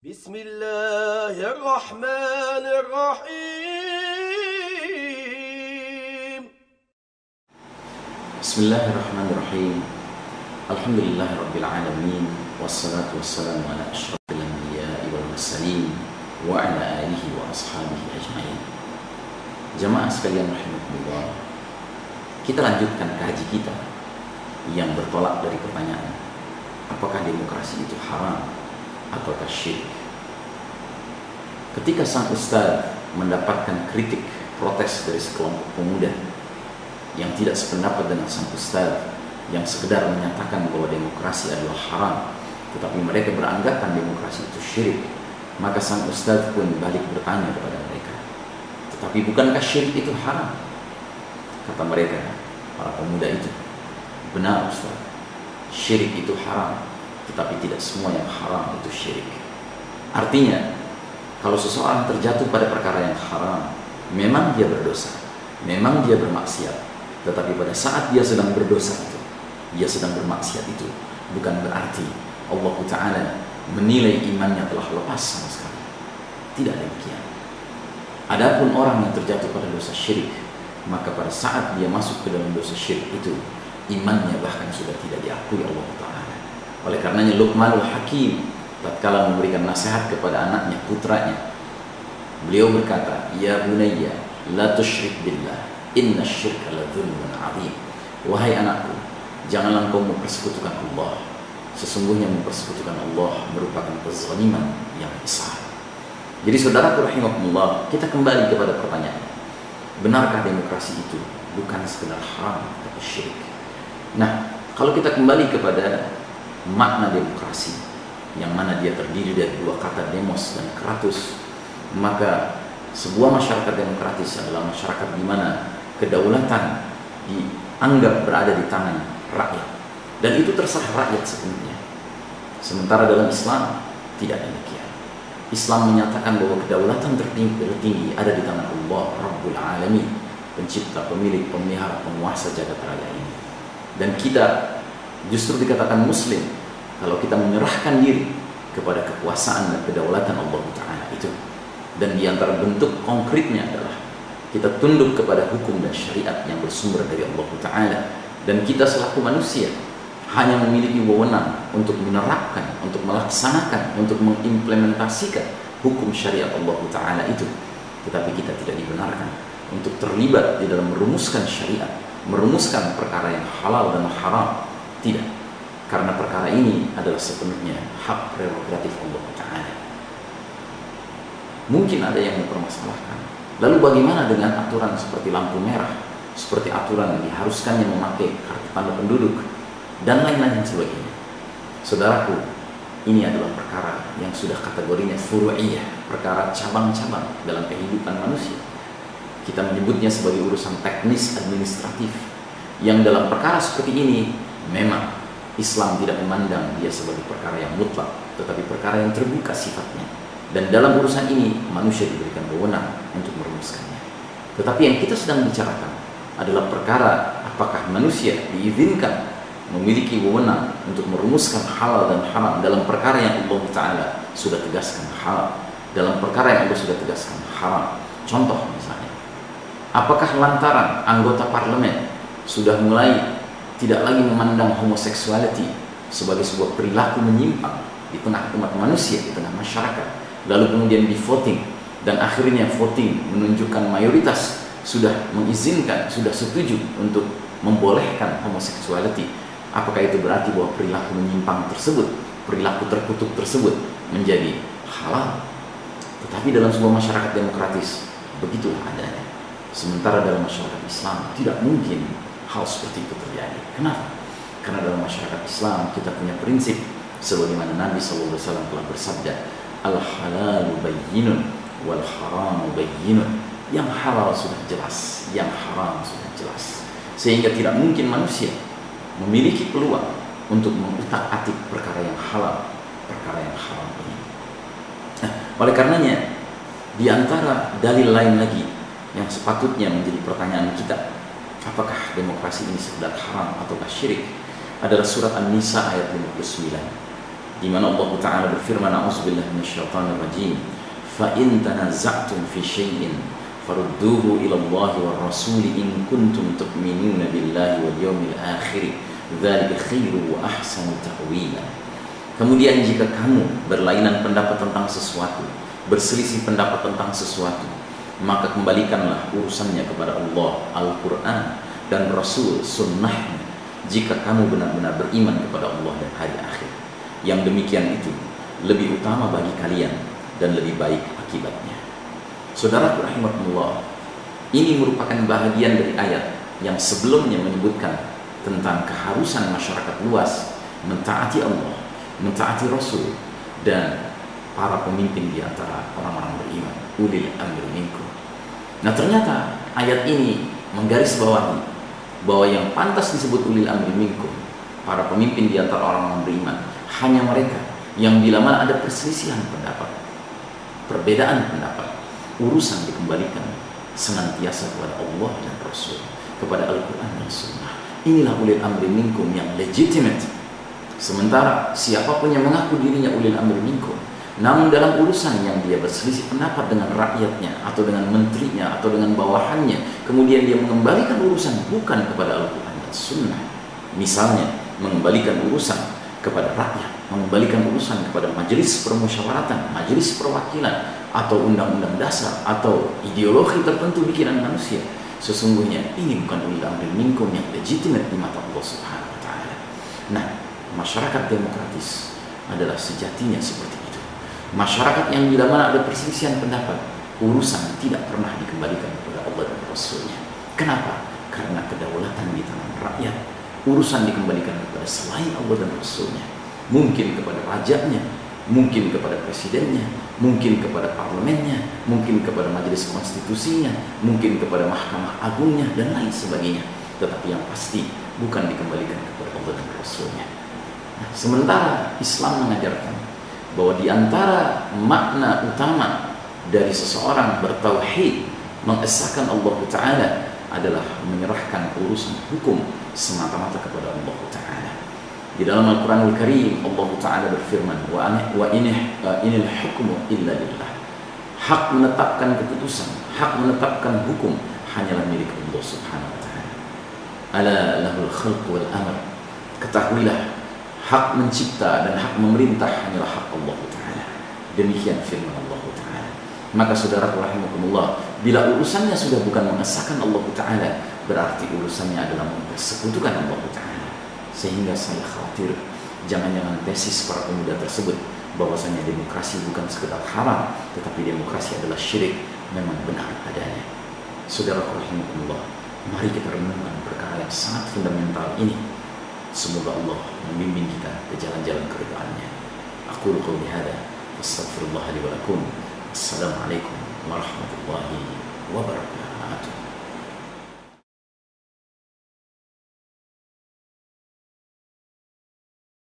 Bismillahirrahmanirrahim. Bismillahirrahmanirrahim. Alhamdulillahirabbil alamin wassalatu wassalamu ala asyrafil anbiya'i wal mursalin wa ala alihi wa ashabihi ajmain. Jamaah sekalian rahimakumullah. Kita lanjutkan kaji kita yang bertolak dari pertanyaan, apakah demokrasi itu haram ataukah syirik? Ketika sang ustaz mendapatkan kritik, protes dari sekelompok pemuda yang tidak sependapat dengan sang ustaz, yang sekedar menyatakan bahwa demokrasi adalah haram, tetapi mereka beranggapan demokrasi itu syirik, maka sang ustaz pun balik bertanya kepada mereka, tetapi bukankah syirik itu haram? Kata mereka, para pemuda itu, benar ustaz, syirik itu haram, tetapi tidak semua yang haram itu syirik. Artinya, kalau seseorang terjatuh pada perkara yang haram, memang dia berdosa, memang dia bermaksiat, tetapi pada saat dia sedang berdosa itu, dia sedang bermaksiat itu, bukan berarti Allah Ta'ala menilai imannya telah lepas sama sekali. Tidak demikian. Adapun orang yang terjatuh pada dosa syirik, maka pada saat dia masuk ke dalam dosa syirik itu, imannya bahkan sudah tidak diakui Allah Ta'ala. Oleh karenanya Luqmanul Hakim tatkala memberikan nasihat kepada anaknya, putranya, beliau berkata, "Ya bunayya, la tusyrik billah, inna syirka la dzulmun 'adzim." Wahai anakku, janganlah engkau mempersekutukan Allah. Sesungguhnya mempersekutukan Allah merupakan kezaliman yang besar. Jadi saudaraku rahimakumullah, kita kembali kepada pertanyaan, benarkah demokrasi itu bukan sekedar haram tapi syirik? Nah, kalau kita kembali kepada makna demokrasi, yang mana dia terdiri dari dua kata demos dan kratos, maka sebuah masyarakat demokratis adalah masyarakat di mana kedaulatan dianggap berada di tangan rakyat, dan itu terserah rakyat sepenuhnya. Sementara dalam Islam tidak demikian. Islam menyatakan bahwa kedaulatan tertinggi ada di tangan Allah Rabbul Alamin, pencipta, pemilik, pemelihara, penguasa jagat raya ini. Dan kita justru dikatakan muslim kalau kita menyerahkan diri kepada kekuasaan dan kedaulatan Allah Ta'ala itu. Dan di antara bentuk konkretnya adalah kita tunduk kepada hukum dan syariat yang bersumber dari Allah Ta'ala. Dan kita selaku manusia hanya memiliki wewenang untuk menerapkan, untuk melaksanakan, untuk mengimplementasikan hukum syariat Allah Ta'ala itu. Tetapi kita tidak dibenarkan untuk terlibat di dalam merumuskan syariat, merumuskan perkara yang halal dan haram. Tidak. Karena perkara ini adalah sepenuhnya hak prerogatif Allah Ta'ala. Mungkin ada yang mempermasalahkan, lalu bagaimana dengan aturan seperti lampu merah, seperti aturan yang diharuskannya memakai kartu tanda penduduk, dan lain-lain sebagainya? Saudaraku, ini adalah perkara yang sudah kategorinya furu'iyah, perkara cabang-cabang dalam kehidupan manusia. Kita menyebutnya sebagai urusan teknis administratif, yang dalam perkara seperti ini memang Islam tidak memandang dia sebagai perkara yang mutlak, tetapi perkara yang terbuka sifatnya. Dan dalam urusan ini manusia diberikan wewenang untuk merumuskannya. Tetapi yang kita sedang bicarakan adalah perkara apakah manusia diizinkan memiliki wewenang untuk merumuskan halal dan haram dalam perkara yang Allah Ta'ala sudah tegaskan halal, dalam perkara yang Allah sudah tegaskan haram. Contoh misalnya, apakah lantaran anggota parlemen sudah mulai tidak lagi memandang homoseksuality sebagai sebuah perilaku menyimpang di tengah umat manusia, di tengah masyarakat, lalu kemudian di voting, dan akhirnya voting menunjukkan mayoritas sudah mengizinkan, sudah setuju untuk membolehkan homoseksuality, apakah itu berarti bahwa perilaku menyimpang tersebut, perilaku terkutuk tersebut menjadi halal? Tetapi dalam sebuah masyarakat demokratis begitulah adanya. Sementara dalam masyarakat Islam tidak mungkin hal seperti itu terjadi. Kenapa? Karena dalam masyarakat Islam kita punya prinsip sebagaimana Nabi SAW telah bersabda, al-halalu bayyinun wal haramu bayyinun. Yang halal sudah jelas, yang haram sudah jelas, sehingga tidak mungkin manusia memiliki peluang untuk mengutak-atik perkara yang halal, perkara yang haram ini. Nah, oleh karenanya di antara dalil lain lagi yang sepatutnya menjadi pertanyaan kita, apakah demokrasi ini sekedar haram ataukah syirik, adalah surat An-Nisa ayat 59. di mana Allah Ta'ala berfirman, a'udzubillahi minasyaitonir rajim, fa in tanaza'tum fi syai'in farudduhu ila Allahi war rasuli in kuntum tu'minuna billahi wal yawmil akhir dzalika khairu wa ahsanu ta'wila. Kemudian jika kamu berlainan pendapat tentang sesuatu, berselisih pendapat tentang sesuatu, maka kembalikanlah urusannya kepada Allah, Al-Quran dan Rasul, sunnahnya, jika kamu benar-benar beriman kepada Allah dan hari akhir. Yang demikian itu lebih utama bagi kalian dan lebih baik akibatnya. Saudara rahimakumullah, ini merupakan bahagian dari ayat yang sebelumnya menyebutkan tentang keharusan masyarakat luas mentaati Allah, mentaati Rasul, dan para pemimpin di antara orang-orang beriman, ulil amri minkum. Nah, ternyata ayat ini menggarisbawahi bahwa yang pantas disebut ulil amri minkum, para pemimpin di antara orang-orang beriman, hanya mereka yang bila mana ada perselisihan pendapat, perbedaan pendapat, urusan dikembalikan senantiasa kepada Allah dan Rasul, kepada Al-Quran dan Sunnah. Inilah ulil amri minkum yang legitimate. Sementara siapapun yang mengaku dirinya ulil amri minkum, namun dalam urusan yang dia berselisih pendapat dengan rakyatnya atau dengan menterinya atau dengan bawahannya, kemudian dia mengembalikan urusan bukan kepada Al-Quran dan Sunnah, misalnya mengembalikan urusan kepada rakyat, mengembalikan urusan kepada majelis permusyawaratan, majelis perwakilan, atau undang-undang dasar, atau ideologi tertentu bikinan manusia, sesungguhnya ini bukan ulil amri minkum yang legitimate di mata Allah Subhanahu wa Ta'ala. Nah, masyarakat demokratis adalah sejatinya seperti itu. Masyarakat yang bila mana ada perselisihan pendapat, urusan tidak pernah dikembalikan kepada Allah dan Rasulnya. Kenapa? Karena kedaulatan di tangan rakyat. Urusan dikembalikan kepada selain Allah dan Rasulnya. Mungkin kepada rajanya, mungkin kepada presidennya, mungkin kepada parlemennya, mungkin kepada majelis konstitusinya, mungkin kepada mahkamah agungnya, dan lain sebagainya. Tetapi yang pasti bukan dikembalikan kepada Allah dan Rasulnya. Nah, sementara Islam mengajarkan bahwa di antara makna utama dari seseorang bertauhid, mengesahkan Allah Ta'ala, adalah menyerahkan urusan hukum semata-mata kepada Allah Ta'ala. Di dalam Al-Quranul Karim, Allah Ta'ala berfirman, wa inil hukmu illa lillah. Hak menetapkan keputusan, hak menetapkan hukum hanyalah milik Allah Subhanahu wa Ta'ala. Ala lahul khalq wal amr. Ketahuilah, hak mencipta dan hak memerintah hanyalah hak Allah Ta'ala. Demikian firman Allah Ta'ala. Maka saudara rahimakumullah, bila urusannya sudah bukan mengesahkan Allah Ta'ala, berarti urusannya adalah mempersekutukan Allah Ta'ala. Sehingga saya khawatir jangan-jangan tesis para pemuda tersebut bahwasanya demokrasi bukan sekedar haram, tetapi demokrasi adalah syirik, memang benar adanya. Saudara rahimakumullah, mari kita renungkan perkara yang sangat fundamental ini. Semoga Allah membimbing kita ke jalan-jalan keridhaannya. Aqulu qouli hadza, astaghfirullah li wa lakum. Assalamualaikum warahmatullahi wabarakatuh.